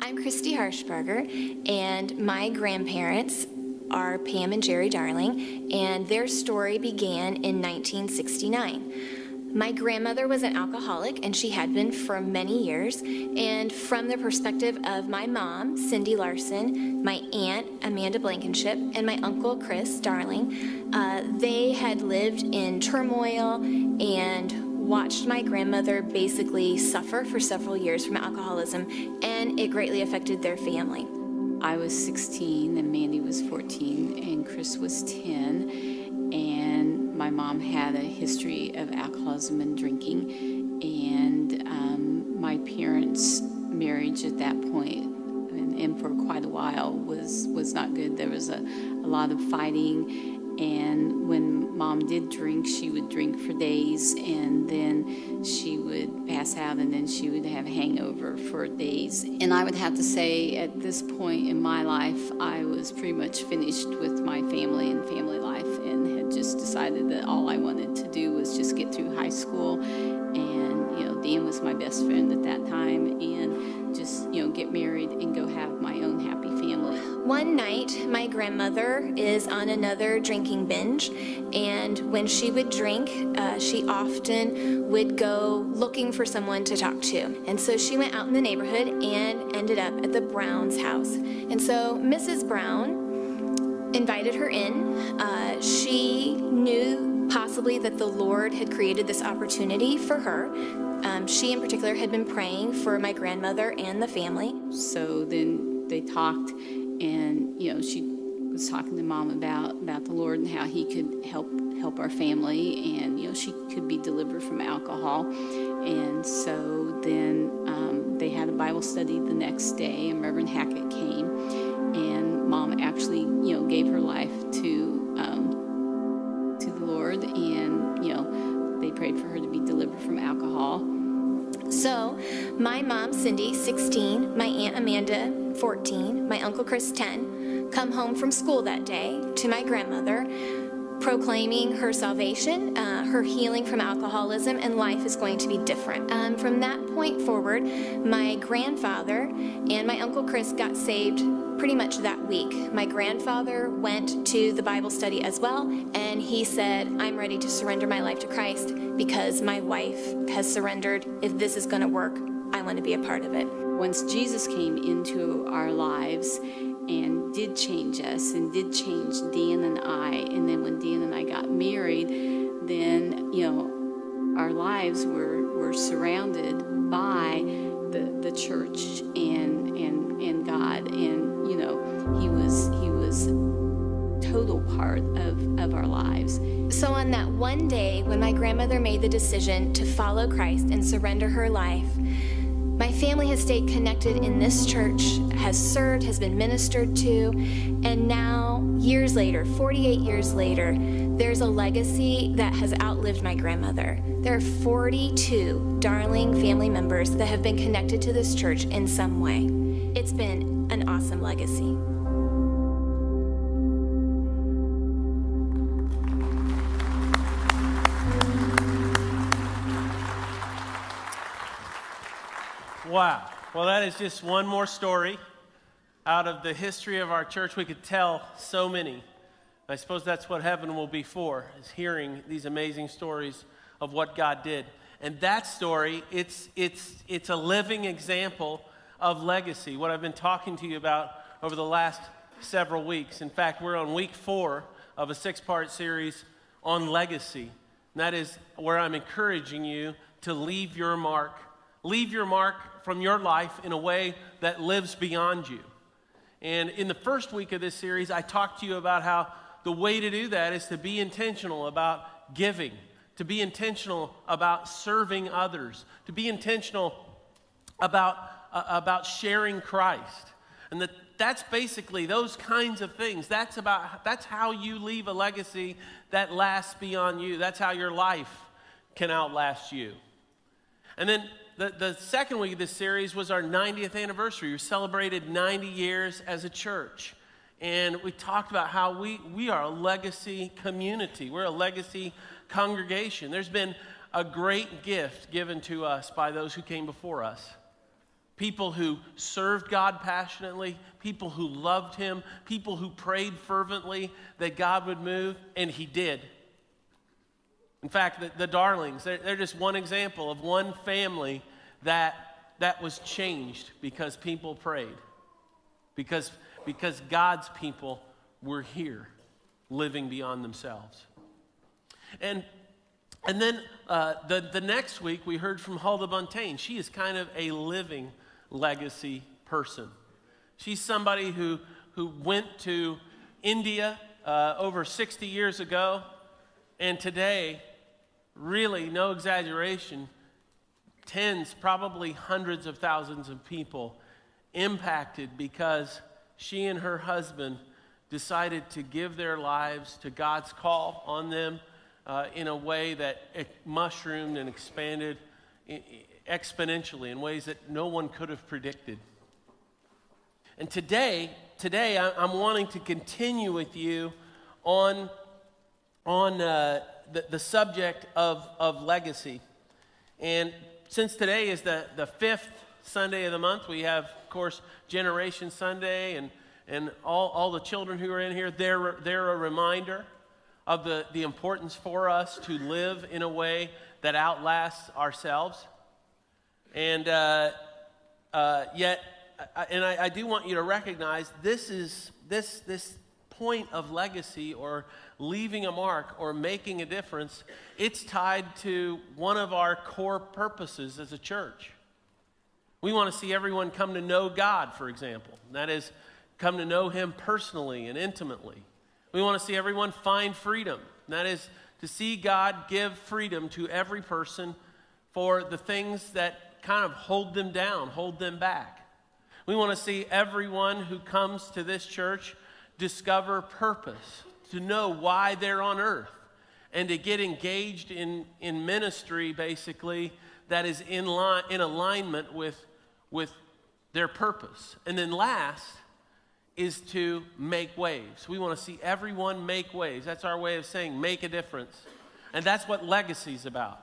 I'm Christy Harshberger, and my grandparents are Pam and Jerry Darling, and their story began in 1969. My grandmother was an alcoholic, and she had been for many years. And from the perspective of my mom, Cindy Larson, my aunt, Amanda Blankenship, and my uncle, Chris Darling, they had lived in turmoil and watched my grandmother basically suffer for several years from alcoholism, and it greatly affected their family. I was 16 and Mandy was 14 and Chris was 10, and my mom had a history of alcoholism and drinking, and my parents' marriage at that point and for quite a while was not good. There was a lot of fighting. And when Mom did drink, she would drink for days, and then she would pass out, and then she would have a hangover for days. And I would have to say, at this point in my life, I was pretty much finished with my family and family life, and had just decided that all I wanted to do was just get through high school. And, Dan was my best friend at that time, and just, get married and go have my own happy family. One night, my grandmother is on another drinking binge, and when she would drink, she often would go looking for someone to talk to. And so she went out in the neighborhood and ended up at the Brown's house. And so Mrs. Brown invited her in. She knew possibly that the Lord had created this opportunity for her. She in particular had been praying for my grandmother and the family. So then they talked, and she was talking to Mom about the Lord and how He could help our family, and she could be delivered from alcohol. And so then they had a Bible study the next day, and Reverend Hackett came, and Mom actually gave her life to the Lord, and they prayed for her to be delivered from alcohol. So my mom, Cindy, 16, my Aunt Amanda, 14, my Uncle Chris, 10, come home from school that day to my grandmother, proclaiming her salvation, her healing from alcoholism, and life is going to be different. From that point forward, my grandfather and my Uncle Chris got saved pretty much that week. My grandfather went to the Bible study as well, and he said, I'm ready to surrender my life to Christ because my wife has surrendered. If this is going to work, I want to be a part of it. Once Jesus came into our lives and did change us and did change Dan and I, and then when Dan and I got married, then, our lives were surrounded by the church and God, and he was total part of our lives. So on that one day when my grandmother made the decision to follow Christ and surrender her life, my family has stayed connected in this church, has served, has been ministered to, and now, years later, 48 years later, there's a legacy that has outlived my grandmother. There are 42 Darling family members that have been connected to this church in some way. It's been an awesome legacy. Wow. Well, that is just one more story out of the history of our church. We could tell so many. I suppose that's what heaven will be for, is hearing these amazing stories of what God did. And that story, it's a living example of legacy, what I've been talking to you about over the last several weeks. In fact, we're on week 4 of a 6-part series on legacy. And that is where I'm encouraging you to leave your mark. Leave your mark from your life in a way that lives beyond you. And in the first week of this series, I talked to you about how the way to do that is to be intentional about giving, to be intentional about serving others, to be intentional about sharing Christ. And that's basically those kinds of things. That's how you leave a legacy that lasts beyond you. That's how your life can outlast you. And then the second week of this series was our 90th anniversary. We celebrated 90 years as a church. And we talked about how we are a legacy community. We're a legacy congregation. There's been a great gift given to us by those who came before us. people who served God passionately, people who loved him, people who prayed fervently that God would move, and he did. In fact, the Darlings, they're just one example of one family that was changed because people prayed, because God's people were here living beyond themselves. And then the next week we heard from Hulda Buntain. She is kind of a living legacy person. She's somebody who went to India over 60 years ago, and today, really no exaggeration, tens, probably hundreds of thousands of people impacted because she and her husband decided to give their lives to God's call on them in a way that it mushroomed and expanded exponentially in ways that no one could have predicted. And today I'm wanting to continue with you on the subject of legacy. And since today is the fifth Sunday of the month, we have, of course, Generation Sunday, and all the children who are in here, they're a reminder of the importance for us to live in a way that outlasts ourselves. And yet, I do want you to recognize this point of legacy or leaving a mark or making a difference, it's tied to one of our core purposes as a church. We want to see everyone come to know God, for example. That is, come to know him personally and intimately. We want to see everyone find freedom. That is, to see God give freedom to every person for the things that kind of hold them down, hold them back. We want to see everyone who comes to this church discover purpose, to know why they're on earth, and to get engaged in ministry, basically, that is in alignment with their purpose. And then last is to make waves. We want to see everyone make waves. That's our way of saying make a difference. And that's what legacy is about.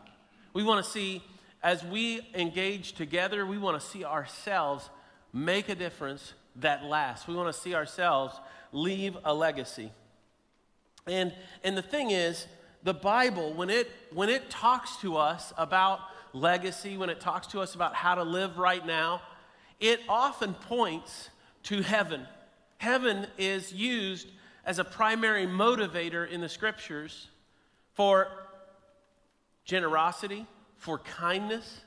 We want to see, as we engage together, we want to see ourselves make a difference that lasts. We want to see ourselves leave a legacy. And the thing is, the Bible, when it talks to us about legacy, when it talks to us about how to live right now, it often points to heaven. Heaven is used as a primary motivator in the scriptures for generosity, for kindness,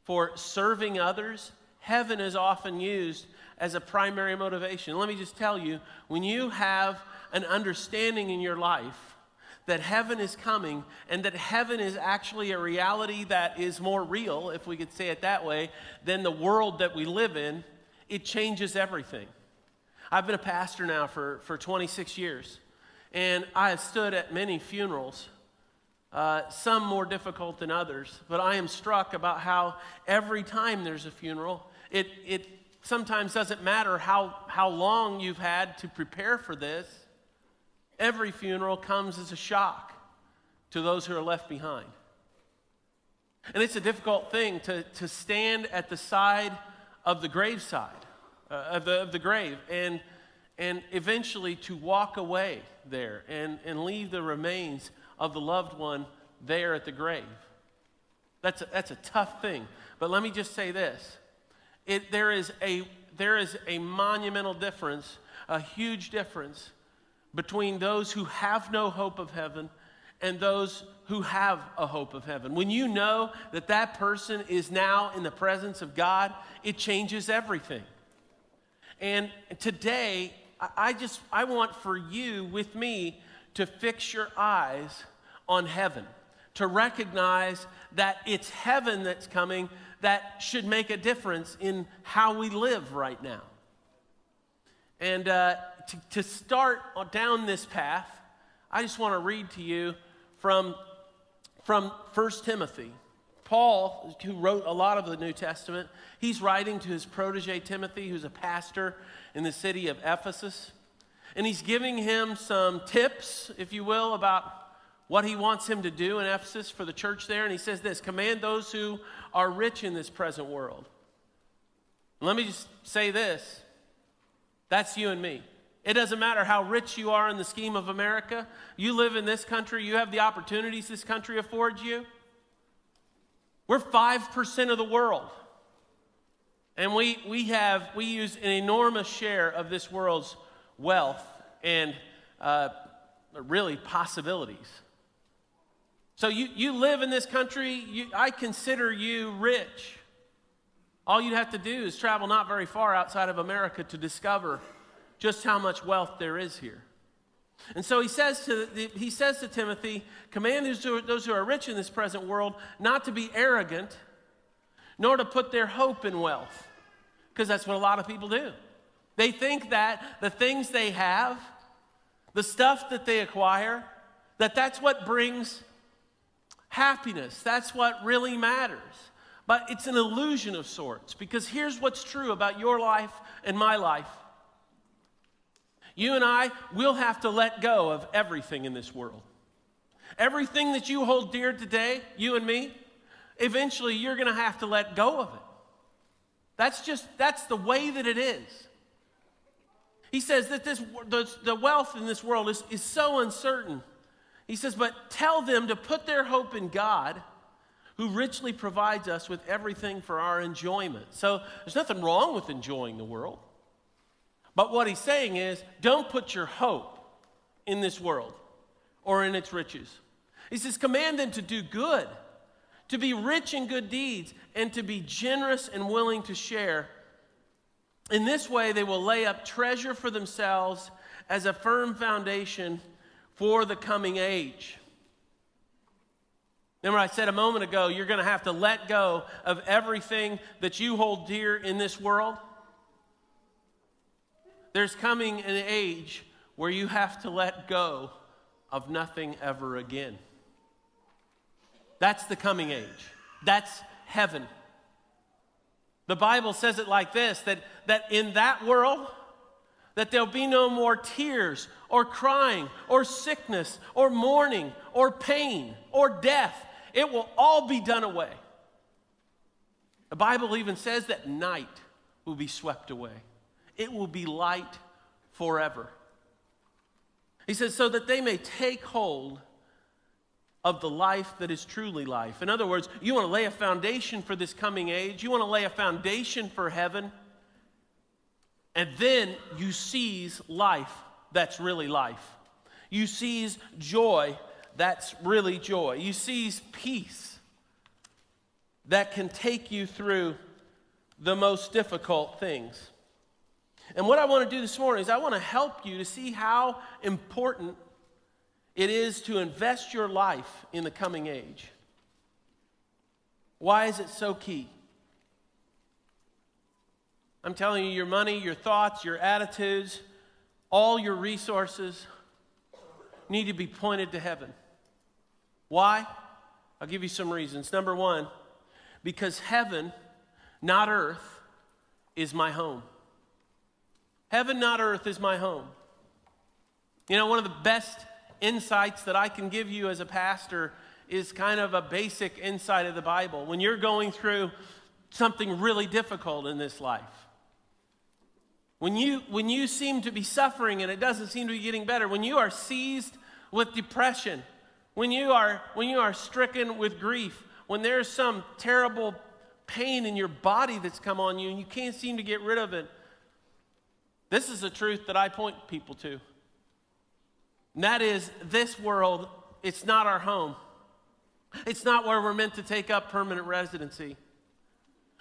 for serving others. Heaven is often used as a primary motivation. Let me just tell you, when you have an understanding in your life that heaven is coming and that heaven is actually a reality that is more real, if we could say it that way, than the world that we live in, it changes everything. I've been a pastor now for 26 years, and I have stood at many funerals, some more difficult than others, but I am struck about how every time there's a funeral, it sometimes doesn't matter how long you've had to prepare for this. Every funeral comes as a shock to those who are left behind. And it's a difficult thing to stand at the side of the graveside, of the grave, and eventually to walk away there and leave the remains of the loved one there at the grave. That's a tough thing. But let me just say this. There is a monumental difference, a huge difference between those who have no hope of heaven and those who have a hope of heaven. When you know that that person is now in the presence of God, it changes everything. And today, I want for you with me to fix your eyes on heaven, to recognize that it's heaven that's coming that should make a difference in how we live right now. And to start down this path, I just want to read to you from 1 Timothy. Paul, who wrote a lot of the New Testament, he's writing to his protege Timothy, who's a pastor in the city of Ephesus. And he's giving him some tips, if you will, about what he wants him to do in Ephesus for the church there. And he says this: command those who are rich in this present world Let me just say this. That's you and me. It doesn't matter how rich you are in the scheme of America. You live in this country. You have the opportunities this country affords you. We're 5% of the world. And we use an enormous share of this world's wealth and really possibilities. So you live in this country. I consider you rich. All you'd have to do is travel not very far outside of America to discover just how much wealth there is here. And so he says to Timothy, command those who are rich in this present world not to be arrogant, nor to put their hope in wealth. Because that's what a lot of people do. They think that the things they have, the stuff that they acquire, that's what brings happiness. That's what really matters. But it's an illusion of sorts, because here's what's true about your life and my life. You and I will have to let go of everything in this world. Everything that you hold dear today, you and me, eventually you're going to have to let go of it. That's the way that it is. He says that the wealth in this world is so uncertain. He says, but tell them to put their hope in God, who richly provides us with everything for our enjoyment. So there's nothing wrong with enjoying the world. But what he's saying is, don't put your hope in this world or in its riches. He says, command them to do good, to be rich in good deeds, and to be generous and willing to share. In this way, they will lay up treasure for themselves as a firm foundation for the coming age. Remember, I said a moment ago, you're going to have to let go of everything that you hold dear in this world. There's coming an age where you have to let go of nothing ever again. That's the coming age. That's heaven. The Bible says it like this, that in that world, that there'll be no more tears or crying or sickness or mourning or pain or death. It will all be done away. The Bible even says that night will be swept away. It will be light forever. He says, so that they may take hold of the life that is truly life. In other words, you want to lay a foundation for this coming age. You want to lay a foundation for heaven. And then you seize life that's really life. You seize joy that's really joy. You seize peace that can take you through the most difficult things. And what I want to do this morning is I want to help you to see how important it is to invest your life in the coming age. Why is it so key? I'm telling you, your money, your thoughts, your attitudes, all your resources need to be pointed to heaven. Why? I'll give you some reasons. Number one, because heaven, not earth, is my home. Heaven, not earth, is my home. You know, one of the best insights that I can give you as a pastor is kind of a basic insight of the Bible. When you're going through something really difficult in this life, when you seem to be suffering and it doesn't seem to be getting better, when you are seized with depression, when you are stricken with grief, when there's some terrible pain in your body that's come on you and you can't seem to get rid of it, this is the truth that I point people to. And that is, this world, it's not our home. It's not where we're meant to take up permanent residency.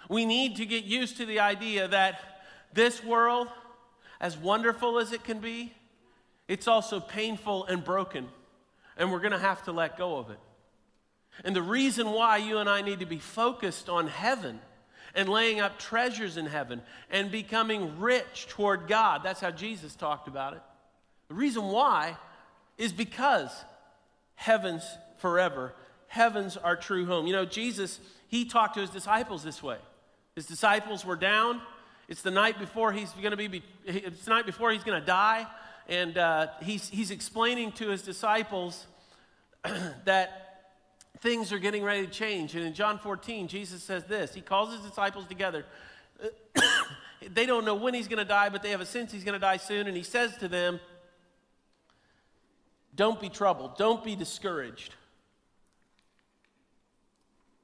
We need to get used to the idea that this world, as wonderful as it can be, it's also painful and broken, and we're going to have to let go of it. And the reason why you and I need to be focused on heaven and laying up treasures in heaven and becoming rich toward God, that's how Jesus talked about it. The reason why is because heaven's forever. Heaven's our true home. You know, Jesus, he talked to his disciples this way. His disciples were down. It's the night before he's going to die, and he's explaining to his disciples that things are getting ready to change. And in John 14, Jesus says this. He calls his disciples together. They don't know when he's going to die, but they have a sense he's going to die soon. And he says to them, don't be troubled. Don't be discouraged.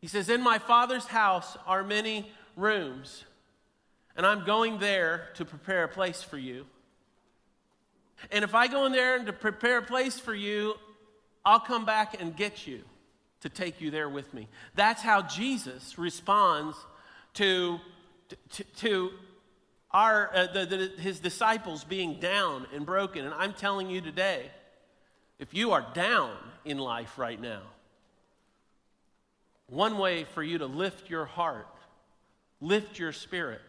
He says, in my Father's house are many rooms, and I'm going there to prepare a place for you. And if I go in there and to prepare a place for you, I'll come back and get you to take you there with me. That's how Jesus responds to his disciples being down and broken. And I'm telling you today, if you are down in life right now, one way for you to lift your heart, lift your spirit,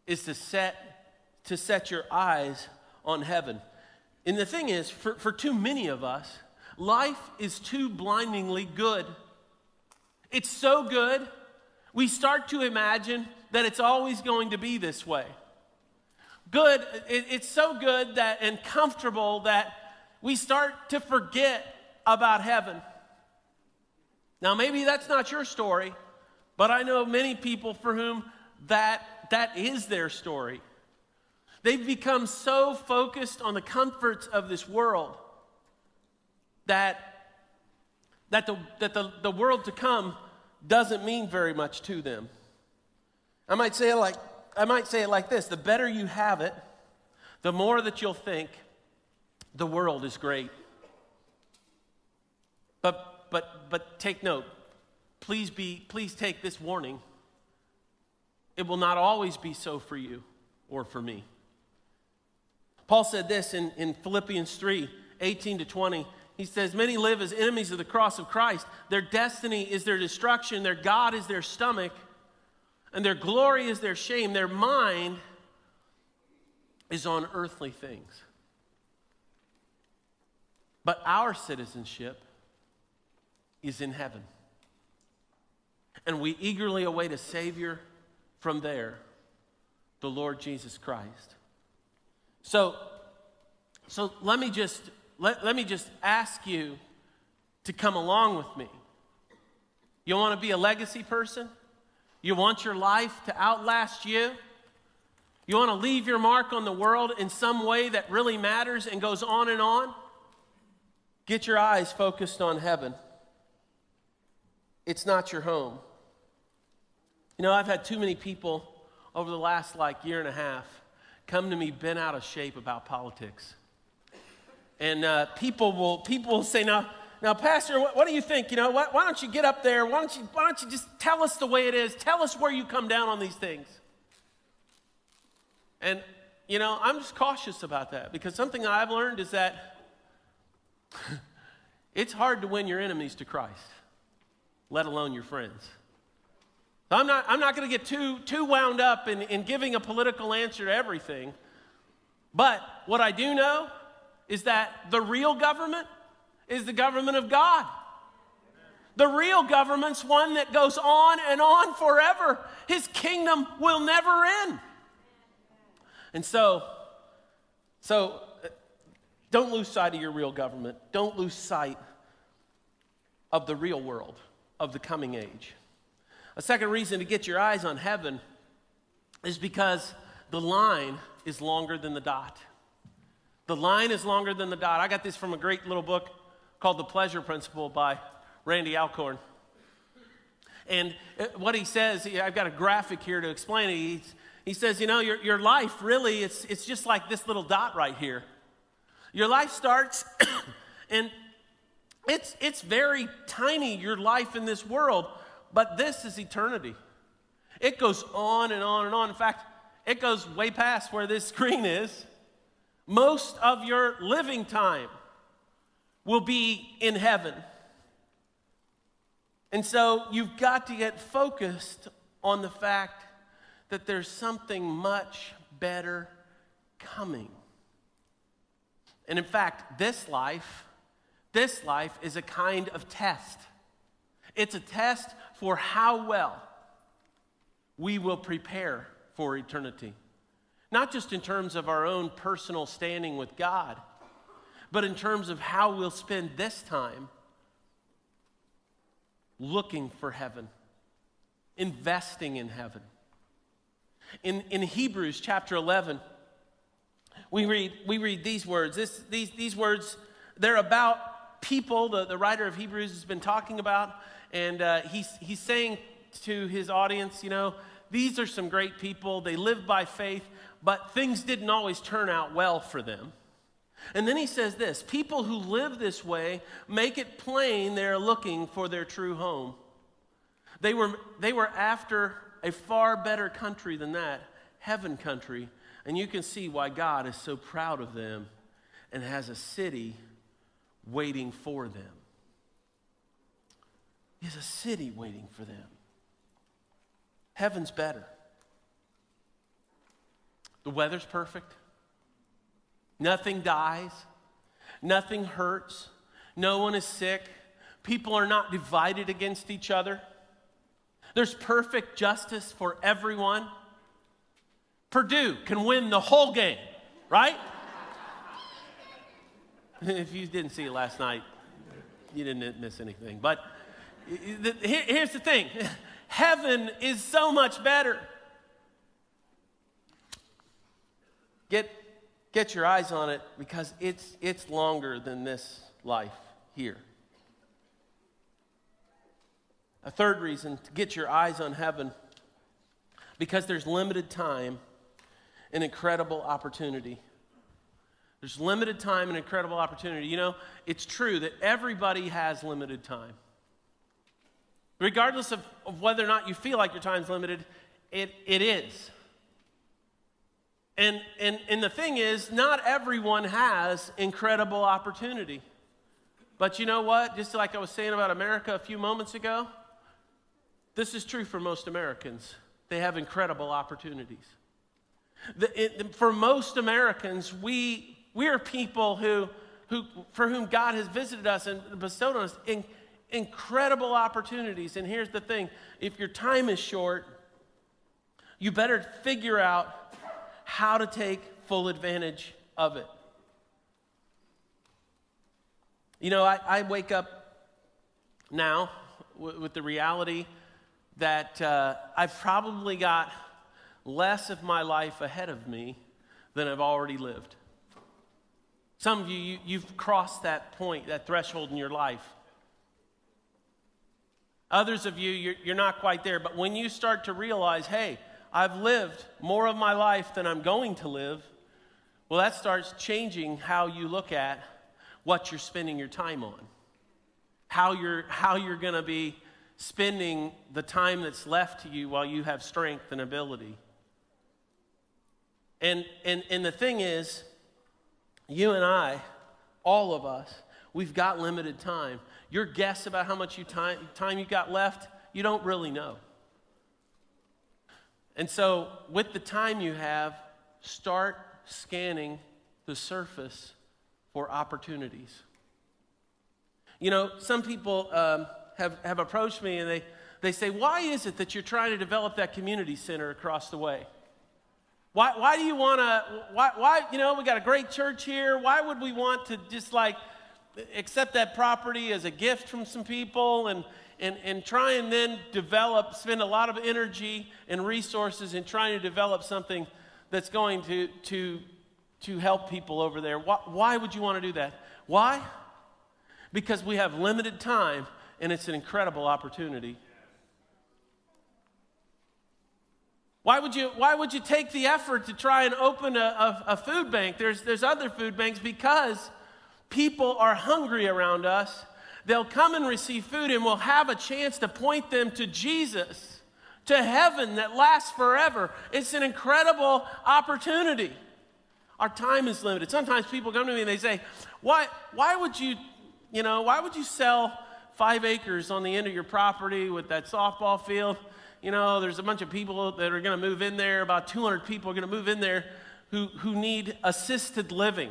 is to set your eyes on heaven. And the thing is, for too many of us, life is too blindingly good. It's so good, we start to imagine that it's always going to be this way. Good, it's so good that and comfortable that we start to forget about heaven. Now, maybe that's not your story, but I know many people for whom that is their story. They've become so focused on the comforts of this world that the world to come doesn't mean very much to them. I might say it like this: the better you have it, the more that you'll think the world is great. But take note. Please take this warning. It will not always be so for you or for me. Paul said this in Philippians 3:18-20. He says, many live as enemies of the cross of Christ. Their destiny is their destruction. Their God is their stomach. And their glory is their shame. Their mind is on earthly things. But our citizenship is in heaven. And we eagerly await a Savior from there, the Lord Jesus Christ. So let me just ask you to come along with me. You want to be a legacy person? You want your life to outlast you? You want to leave your mark on the world in some way that really matters and goes on and on? Get your eyes focused on heaven. It's not your home. You know, I've had too many people over the last year and a half come to me bent out of shape about politics. And people will say, now, Pastor, what do you think? You know, why don't you get up there? Why don't you just tell us the way it is? Tell us where you come down on these things. And, you know, I'm just cautious about that, because something I've learned is that it's hard to win your enemies to Christ, let alone your friends. So I'm not going to get too wound up in giving a political answer to everything. But what I do know is that the real government is the government of God. The real government's one that goes on and on forever. His kingdom will never end. And so don't lose sight of your real government. Don't lose sight of the real world, of the coming age. A second reason to get your eyes on heaven is because the line is longer than the dot. The line is longer than the dot. I got this from a great little book called The Pleasure Principle by Randy Alcorn. And what he says, I've got a graphic here to explain it. He says, you know, your life really, it's just like this little dot right here. Your life starts, and it's very tiny, your life in this world, but this is eternity. It goes on and on and on. In fact, it goes way past where this screen is. Most of your living time will be in heaven. And so you've got to get focused on the fact that there's something much better coming. And in fact, this life is a kind of test. It's a test for how well we will prepare for eternity. Not just in terms of our own personal standing with God, but in terms of how we'll spend this time looking for heaven, investing in heaven. In Hebrews chapter 11, we read these words. These words, they're about people the writer of Hebrews has been talking about. And he's saying to his audience, these are some great people. They live by faith, but things didn't always turn out well for them. And then he says this, people who live this way make it plain they're looking for their true home. They were after a far better country than that, heaven country. And you can see why God is so proud of them and has a city waiting for them. He has a city waiting for them. Heaven's better. The weather's perfect. Nothing dies. Nothing hurts. No one is sick. People are not divided against each other. There's perfect justice for everyone. Purdue can win the whole game, right? If you didn't see it last night, you didn't miss anything. But here's the thing. Heaven is so much better. Get your eyes on it because it's longer than this life here. A third reason to get your eyes on heaven, because there's limited time and incredible opportunity. There's limited time and incredible opportunity. It's true that everybody has limited time. Regardless of whether or not you feel like your time's limited, it is. And the thing is, not everyone has incredible opportunity. But you know what? Just like I was saying about America a few moments ago, this is true for most Americans. They have incredible opportunities. For most Americans, we are people who for whom God has visited us and bestowed on us incredible opportunities. And here's the thing. If your time is short, you better figure out how to take full advantage of it. I wake up now with the reality that I've probably got less of my life ahead of me than I've already lived. Some of you've crossed that point, that threshold in your life. Others of you're not quite there, but when you start to realize, hey, I've lived more of my life than I'm going to live, well, that starts changing how you look at what you're spending your time on, how you're going to be spending the time that's left to you while you have strength and ability. And the thing is, you and I, all of us, we've got limited time. Your guess about how much time you got left, you don't really know. And so, with the time you have, start scanning the surface for opportunities. Some people have approached me and they say, why is it that you're trying to develop that community center across the way? Why do you want to, why we got a great church here. Why would we want to just accept that property as a gift from some people and try and then spend a lot of energy and resources in trying to develop something that's going to help people over there? Why would you want to do that? Why? Because we have limited time and it's an incredible opportunity. Why would you take the effort to try and open a food bank? There's other food banks because people are hungry around us. They'll come and receive food and we'll have a chance to point them to Jesus, to heaven that lasts forever. It's an incredible opportunity. Our time is limited. Sometimes people come to me and they say, why would you sell 5 acres on the end of your property with that softball field? There's a bunch of people that are going to move in there. About 200 people are going to move in there who need assisted living.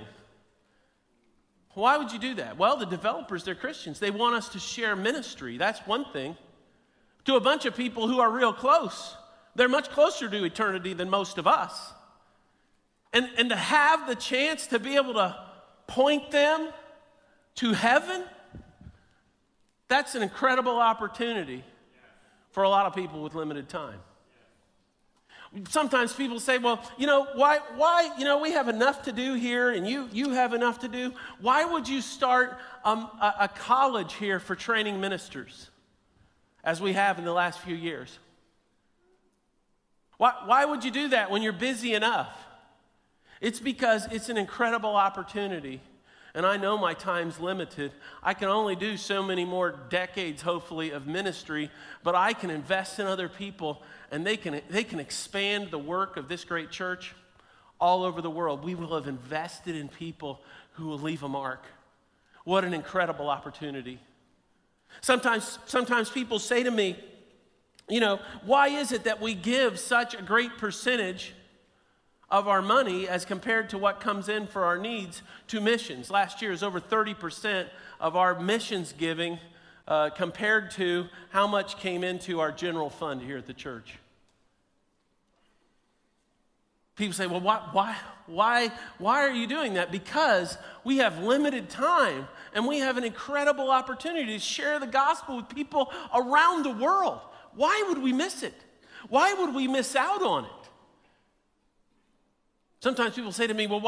Why would you do that? Well, the developers, they're Christians. They want us to share ministry. That's one thing. To a bunch of people who are real close. They're much closer to eternity than most of us. And to have the chance to be able to point them to heaven, that's an incredible opportunity for a lot of people with limited time. Sometimes people say, well, why, we have enough to do here and you have enough to do. Why would you start a college here for training ministers, as we have in the last few years? Why would you do that when you're busy enough? It's because it's an incredible opportunity. And I know my time's limited. I can only do so many more decades, hopefully, of ministry, but I can invest in other people, and they can expand the work of this great church all over the world. We will have invested in people who will leave a mark. What an incredible opportunity. Sometimes people say to me, why is it that we give such a great percentage of our money as compared to what comes in for our needs to missions? Last year is over 30% of our missions giving compared to how much came into our general fund here at the church. People say, well, why are you doing that? Because we have limited time and we have an incredible opportunity to share the gospel with people around the world. Why would we miss it? Why would we miss out on it? Sometimes people say to me, well,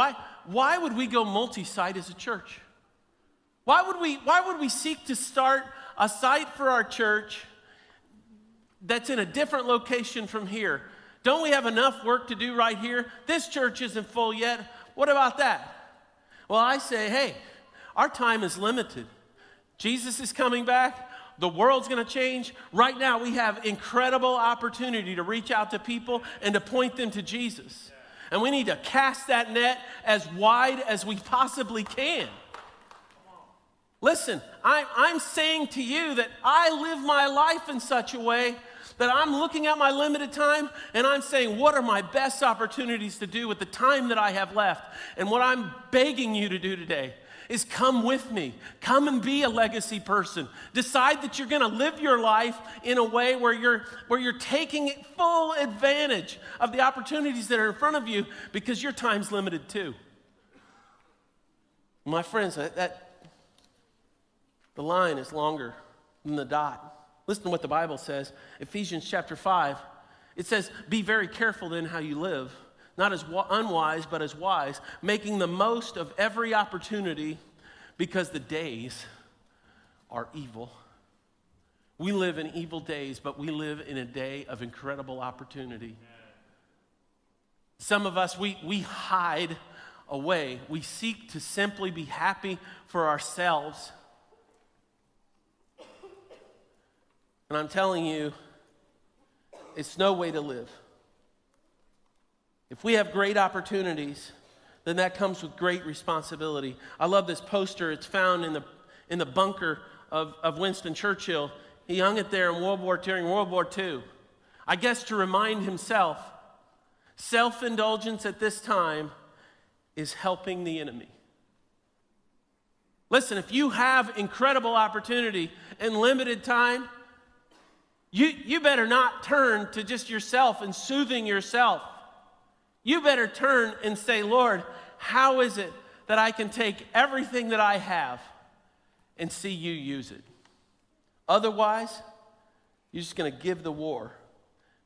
why would we go multi-site as a church? Why would we seek to start a site for our church that's in a different location from here? Don't we have enough work to do right here? This church isn't full yet. What about that? Well, I say, hey, our time is limited. Jesus is coming back. The world's going to change. Right now, we have incredible opportunity to reach out to people and to point them to Jesus. And we need to cast that net as wide as we possibly can. Listen, I'm saying to you that I live my life in such a way that I'm looking at my limited time and I'm saying, what are my best opportunities to do with the time that I have left? And what I'm begging you to do today is come with me. Come and be a legacy person. Decide that you're going to live your life in a way where you're taking full advantage of the opportunities that are in front of you, because your time's limited too. My friends, the line is longer than the dot. Listen to what the Bible says. Ephesians chapter 5. It says, be very careful then how you live, not as unwise, but as wise, making the most of every opportunity, because the days are evil. We live in evil days, but we live in a day of incredible opportunity. Some of us, we hide away. We seek to simply be happy for ourselves. And I'm telling you, it's no way to live. If we have great opportunities, then that comes with great responsibility. I love this poster. It's found in the bunker of Winston Churchill. He hung it there during World War II. I guess to remind himself, self-indulgence at this time is helping the enemy. Listen, if you have incredible opportunity and limited time, you better not turn to just yourself and soothing yourself. You better turn and say, Lord, how is it that I can take everything that I have and see you use it? Otherwise, you're just going to give the war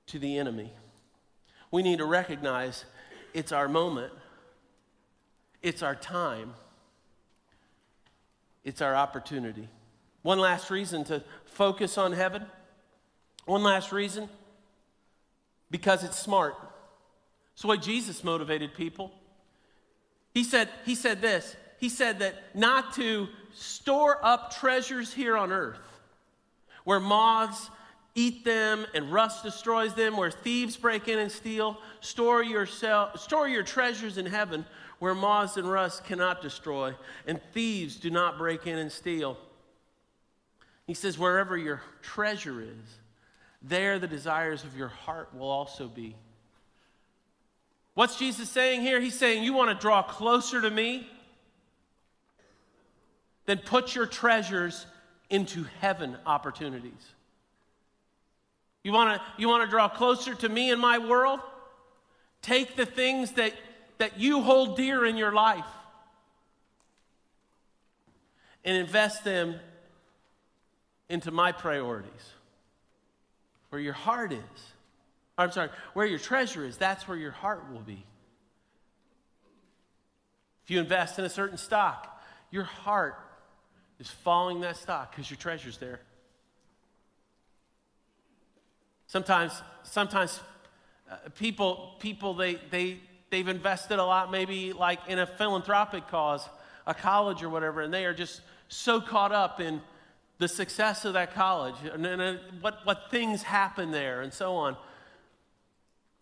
to the enemy. We need to recognize it's our moment, it's our time, it's our opportunity. One last reason to focus on heaven. One last reason, because it's smart. It's the way Jesus motivated people. He said this. He said that not to store up treasures here on earth, where moths eat them and rust destroys them, where thieves break in and steal. Store your treasures in heaven, where moths and rust cannot destroy, and thieves do not break in and steal. He says, wherever your treasure is, there the desires of your heart will also be. What's Jesus saying here? He's saying, you want to draw closer to me? Then put your treasures into heaven opportunities. You want to draw closer to me in my world? Take the things that you hold dear in your life and invest them into my priorities, where your heart is. Where your treasure is, that's where your heart will be. If you invest in a certain stock, your heart is following that stock because your treasure's there. Sometimes people they've invested a lot, maybe like in a philanthropic cause, a college or whatever, and they are just so caught up in the success of that college and what things happen there and so on.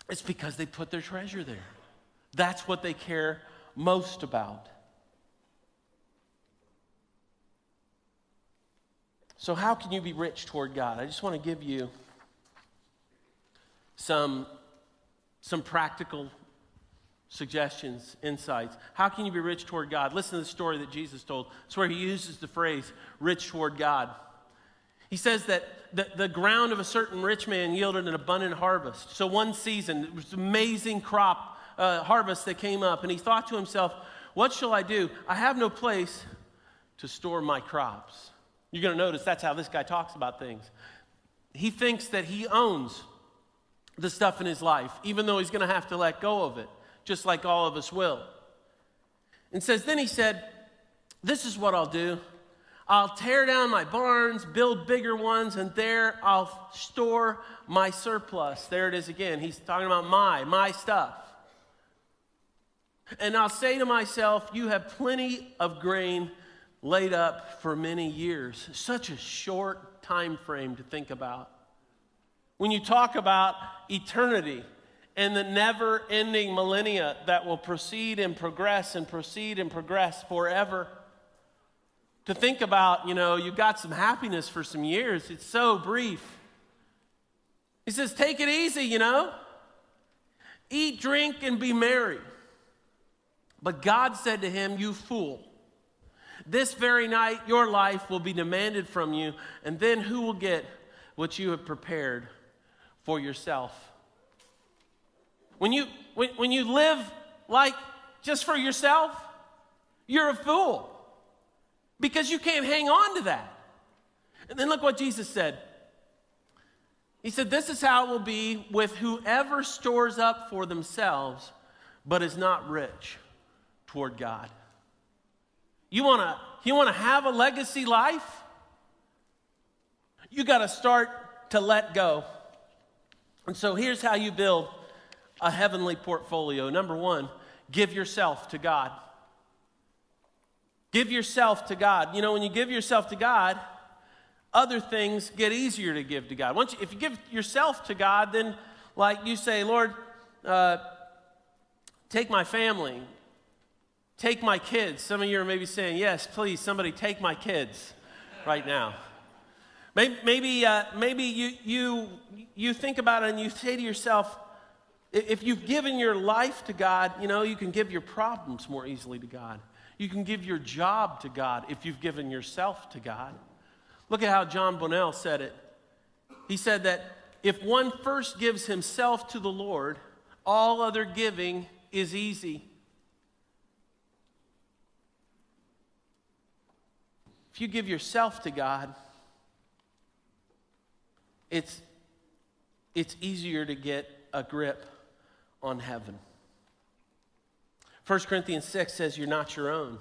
It's because they put their treasure there. That's what they care most about. So how can you be rich toward God? I just want to give you some practical suggestions, insights. How can you be rich toward God? Listen to the story that Jesus told. It's where he uses the phrase, rich toward God. He says that the ground of a certain rich man yielded an abundant harvest. So one season, it was an amazing crop, harvest that came up, and he thought to himself, what shall I do? I have no place to store my crops. You're going to notice that's how this guy talks about things. He thinks that he owns the stuff in his life, even though he's going to have to let go of it, just like all of us will. And says, then he said, this is what I'll do. I'll tear down my barns, build bigger ones, and there I'll store my surplus. There it is again. He's talking about my stuff. And I'll say to myself, you have plenty of grain laid up for many years. Such a short time frame to think about. When you talk about eternity and the never-ending millennia that will proceed and progress forever, to think about, you've got some happiness for some years, it's so brief. He says, take it easy, Eat, drink, and be merry. But God said to him, you fool, this very night your life will be demanded from you, and then who will get what you have prepared for yourself? When you live like just for yourself, you're a fool because you can't hang on to that. And then look what Jesus said. He said, this is how it will be with whoever stores up for themselves but is not rich toward God. You want to have a legacy life? You got to start to let go. And so here's how you build a heavenly portfolio. Number one, give yourself to God. Give yourself to God. When you give yourself to God, other things get easier to give to God. If you give yourself to God, then like you say, Lord, take my family, take my kids. Some of you are maybe saying, yes, please, somebody take my kids right now. Maybe you think about it and you say to yourself, if you've given your life to God, you can give your problems more easily to God. You can give your job to God if you've given yourself to God. Look at how John Bonnell said it. He said that if one first gives himself to the Lord, all other giving is easy. If you give yourself to God, it's easier to get a grip on heaven. 1 Corinthians 6 says you're not your own.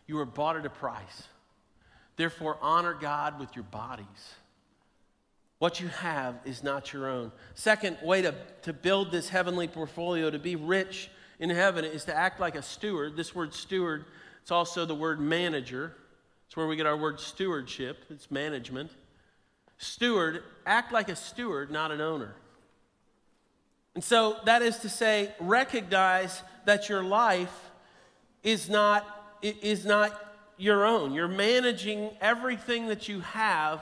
You were bought at a price. Therefore, honor God with your bodies. What you have is not your own. Second way to build this heavenly portfolio, to be rich in heaven, is to act like a steward. This word steward, it's also the word manager. It's where we get our word stewardship. It's management. Steward, act like a steward, not an owner. And so that is to say, recognize that your life is not your own. You're managing everything that you have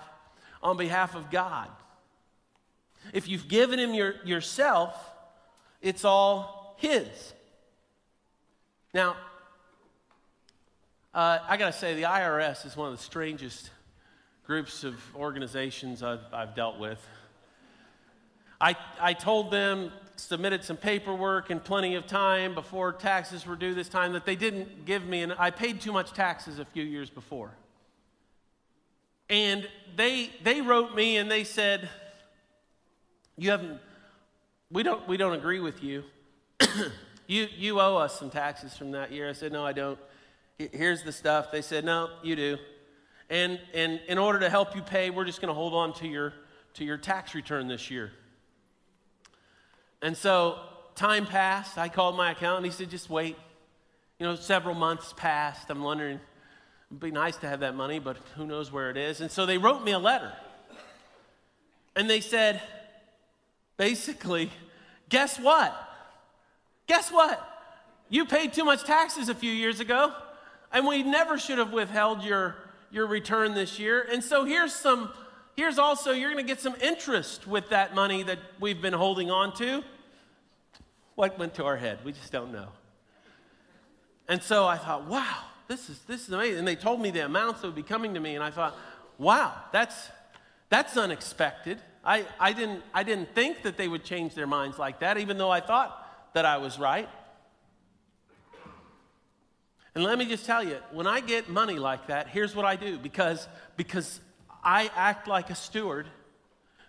on behalf of God. If you've given him yourself, it's all his. Now, I got to say, the IRS is one of the strangest groups of organizations I've dealt with. I told them, submitted some paperwork in plenty of time before taxes were due this time, that they didn't give me, and I paid too much taxes a few years before. And they wrote me and they said, you haven't we don't agree with you. You owe us some taxes from that year. I said, no, I don't. Here's the stuff. They said, no, you do. And in order to help you pay, we're just going to hold on to your tax return this year. And so time passed. I called my accountant. He said, just wait. Several months passed. I'm wondering, it'd be nice to have that money, but who knows where it is. And so they wrote me a letter. And they said, basically, guess what? Guess what? You paid too much taxes a few years ago, and we never should have withheld your return this year. And so here's also, you're going to get some interest with that money that we've been holding on to. What went to our head? We just don't know. And so I thought, wow, this is amazing. And they told me the amounts that would be coming to me, and I thought, wow, that's unexpected. I didn't think that they would change their minds like that, even though I thought that I was right. And let me just tell you, when I get money like that, here's what I do, because I act like a steward,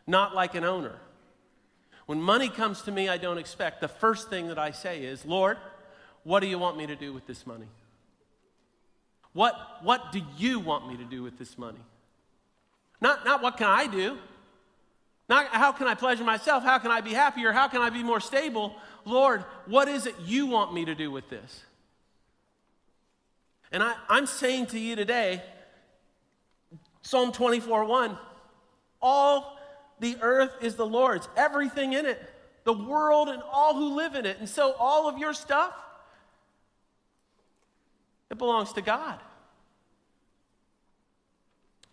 not like an owner. When money comes to me I don't expect, the first thing that I say is, Lord, what do you want me to do with this money? What do you want me to do with this money? Not what can I do? Not how can I pleasure myself? How can I be happier? How can I be more stable? Lord, what is it you want me to do with this? And I'm saying to you today, Psalm 24:1, all the earth is the Lord's, everything in it, the world and all who live in it. And so all of your stuff, it belongs to God.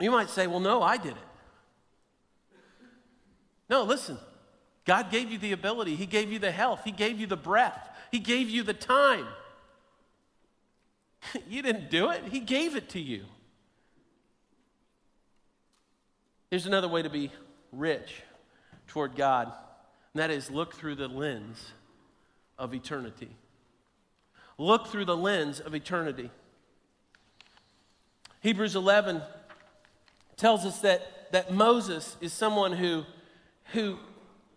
You might say, well, no, I did it. No, listen, God gave you the ability. He gave you the health. He gave you the breath. He gave you the time. You didn't do it. He gave it to you. Here's another way to be rich toward God, and that is look through the lens of eternity. Look through the lens of eternity. Hebrews 11 tells us that Moses is someone who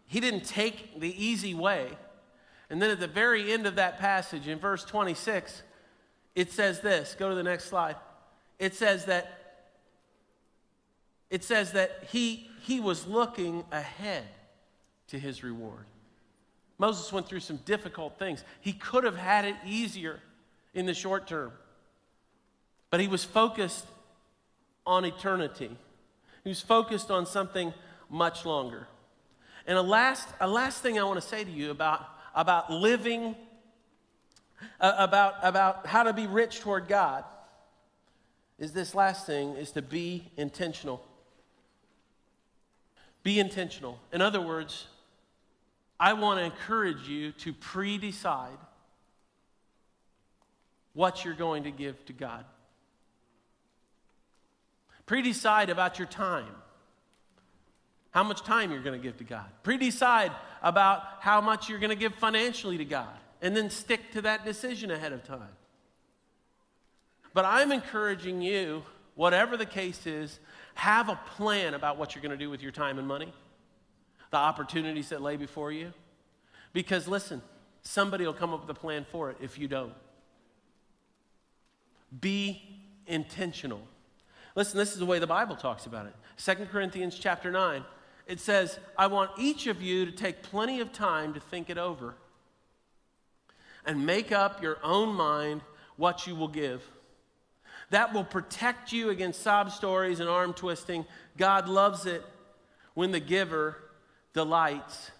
he didn't take the easy way. And then at the very end of that passage, in verse 26, it says this. Go to the next slide. It says that he was looking ahead to his reward. Moses went through some difficult things. He could have had it easier in the short term, but he was focused on eternity. He was focused on something much longer. And a last thing I want to say to you about living, about how to be rich toward God, is this last thing, is to be intentional. Be intentional. In other words, I want to encourage you to pre-decide what you're going to give to God. Pre-decide about your time. How much time you're going to give to God. Pre-decide about how much you're going to give financially to God. And then stick to that decision ahead of time. But I'm encouraging you, whatever the case is, have a plan about what you're going to do with your time and money. The opportunities that lay before you. Because listen, somebody will come up with a plan for it if you don't. Be intentional. Listen, this is the way the Bible talks about it. 2 Corinthians chapter 9. It says, I want each of you to take plenty of time to think it over and make up your own mind what you will give. That will protect you against sob stories and arm twisting. God loves it when the giver delights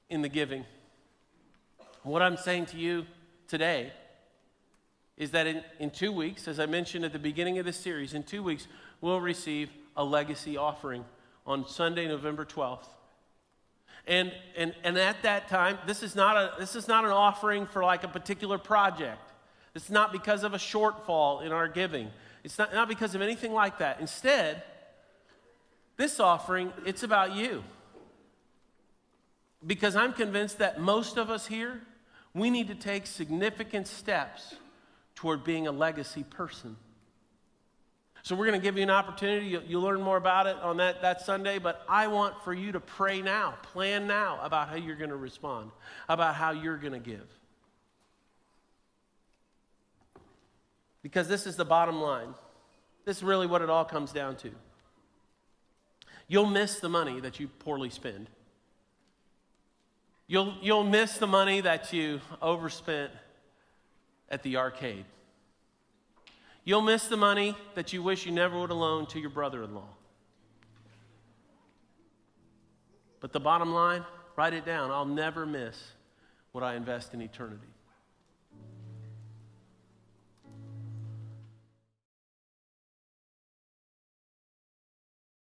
in the giving. What I'm saying to you today is that in 2 weeks, as I mentioned at the beginning of this series, in 2 weeks, we'll receive a legacy offering on Sunday, November 12th. And at that time, this is not an offering for like a particular project. It's not because of a shortfall in our giving. It's not because of anything like that. Instead, this offering, it's about you. Because I'm convinced that most of us here, we need to take significant steps toward being a legacy person. So we're going to give you an opportunity. You'll learn more about it on that Sunday, but I want for you to pray now, plan now about how you're going to respond, about how you're going to give. Because this is the bottom line. This is really what it all comes down to. You'll miss the money that you poorly spend. You'll miss the money that you overspent at the arcade. You'll miss the money that you wish you never would have loaned to your brother-in-law. But the bottom line, write it down. I'll never miss what I invest in eternity.